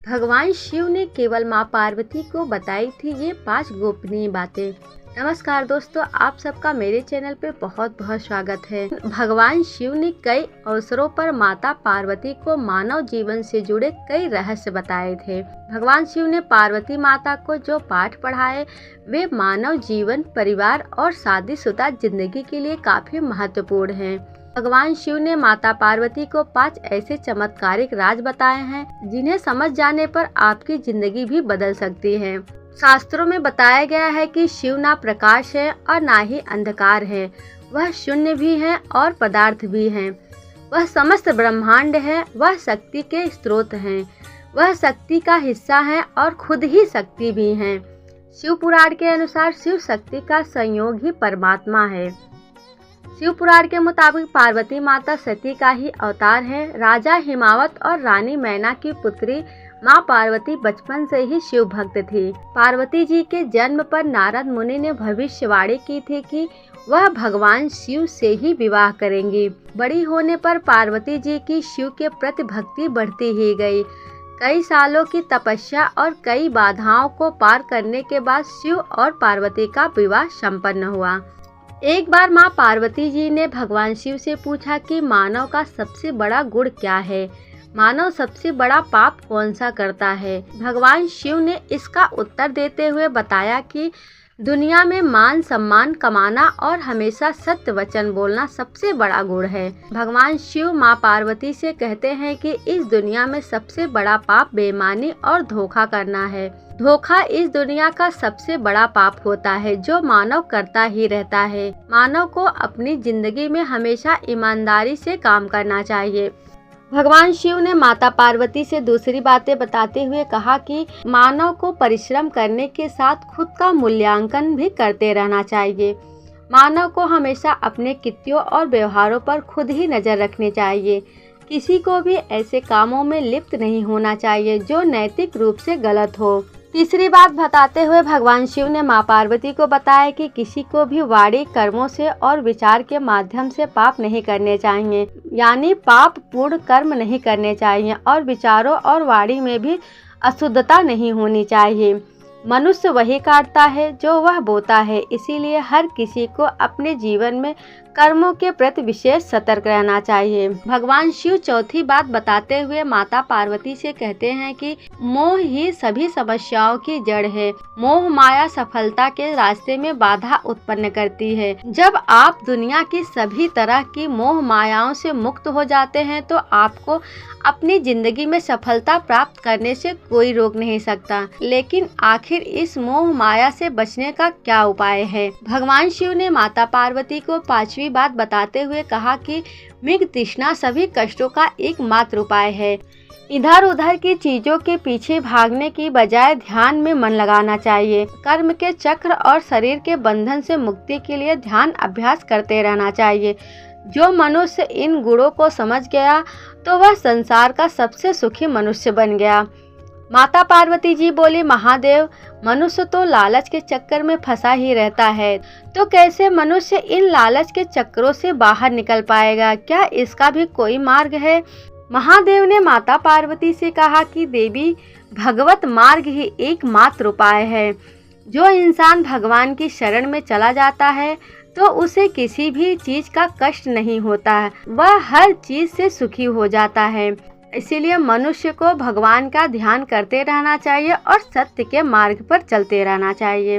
भगवान शिव ने केवल माँ पार्वती को बताई थी ये 5 गोपनीय बातें। नमस्कार दोस्तों, आप सबका मेरे चैनल पे बहुत बहुत स्वागत है। भगवान शिव ने कई अवसरों पर माता पार्वती को मानव जीवन से जुड़े कई रहस्य बताए थे। भगवान शिव ने पार्वती माता को जो पाठ पढ़ाए वे मानव जीवन, परिवार और शादीशुदा जिंदगी के लिए काफी महत्वपूर्ण हैं। भगवान शिव ने माता पार्वती को 5 ऐसे चमत्कारिक राज बताए हैं जिन्हें समझ जाने पर आपकी जिंदगी भी बदल सकती है। शास्त्रों में बताया गया है कि शिव ना प्रकाश है और ना ही अंधकार है, वह शून्य भी है और पदार्थ भी है। वह समस्त ब्रह्मांड है, वह शक्ति के स्रोत हैं, वह शक्ति का हिस्सा है और खुद ही शक्ति भी है। शिव पुराण के अनुसार शिव शक्ति का संयोग ही परमात्मा है। शिव पुराण के मुताबिक पार्वती माता सती का ही अवतार है। राजा हिमावत और रानी मैना की पुत्री माँ पार्वती बचपन से ही शिव भक्त थी। पार्वती जी के जन्म पर नारद मुनि ने भविष्यवाणी की थी कि वह भगवान शिव से ही विवाह करेंगी। बड़ी होने पर पार्वती जी की शिव के प्रति भक्ति बढ़ती ही गई। कई सालों की तपस्या और कई बाधाओं को पार करने के बाद शिव और पार्वती का विवाह संपन्न हुआ। एक बार माँ पार्वती जी ने भगवान शिव से पूछा कि मानव का सबसे बड़ा गुण क्या है, मानव सबसे बड़ा पाप कौन सा करता है। भगवान शिव ने इसका उत्तर देते हुए बताया कि दुनिया में मान सम्मान कमाना और हमेशा सत्य वचन बोलना सबसे बड़ा गुण है। भगवान शिव माँ पार्वती से कहते हैं कि इस दुनिया में सबसे बड़ा पाप बेईमानी और धोखा करना है। धोखा इस दुनिया का सबसे बड़ा पाप होता है जो मानव करता ही रहता है। मानव को अपनी जिंदगी में हमेशा ईमानदारी से काम करना चाहिए। भगवान शिव ने माता पार्वती से दूसरी बातें बताते हुए कहा कि मानव को परिश्रम करने के साथ खुद का मूल्यांकन भी करते रहना चाहिए। मानव को हमेशा अपने कृत्यों और व्यवहारों पर खुद ही नजर रखनी चाहिए। किसी को भी ऐसे कामों में लिप्त नहीं होना चाहिए जो नैतिक रूप से गलत हो। तीसरी बात बताते हुए भगवान शिव ने माँ पार्वती को बताया कि किसी को भी वाणी, कर्मों से और विचार के माध्यम से पाप नहीं करने चाहिए, यानी पाप पूर्ण कर्म नहीं करने चाहिए और विचारों और वाणी में भी अशुद्धता नहीं होनी चाहिए। मनुष्य वही काटता है जो वह बोता है, इसीलिए हर किसी को अपने जीवन में कर्मों के प्रति विशेष सतर्क रहना चाहिए। भगवान शिव चौथी बात बताते हुए माता पार्वती से कहते हैं कि मोह ही सभी समस्याओं की जड़ है। मोह माया सफलता के रास्ते में बाधा उत्पन्न करती है। जब आप दुनिया की सभी तरह की मोह मायाओं से मुक्त हो जाते हैं तो आपको अपनी जिंदगी में सफलता प्राप्त करने से कोई रोक नहीं सकता। लेकिन आखिर इस मोह माया से बचने का क्या उपाय है? भगवान शिव ने माता पार्वती को 5वीं बात बताते हुए कहा कि मृग तृष्णा सभी कष्टों का एकमात्र उपाय है। इधर उधर की चीजों के पीछे भागने की बजाय ध्यान में मन लगाना चाहिए। कर्म के चक्र और शरीर के बंधन से मुक्ति के लिए ध्यान अभ्यास करते रहना चाहिए। जो मनुष्य इन गुणों को समझ गया तो वह संसार का सबसे सुखी मनुष्य बन गया। माता पार्वती जी बोली, महादेव, मनुष्य तो लालच के चक्कर में फंसा ही रहता है, तो कैसे मनुष्य इन लालच के चक्रों से बाहर निकल पाएगा? क्या इसका भी कोई मार्ग है? महादेव ने माता पार्वती से कहा कि देवी, भगवत मार्ग ही एकमात्र उपाय है। जो इंसान भगवान की शरण में चला जाता है तो उसे किसी भी चीज का कष्ट नहीं होता है, वह हर चीज से सुखी हो जाता है। इसीलिए मनुष्य को भगवान का ध्यान करते रहना चाहिए और सत्य के मार्ग पर चलते रहना चाहिए।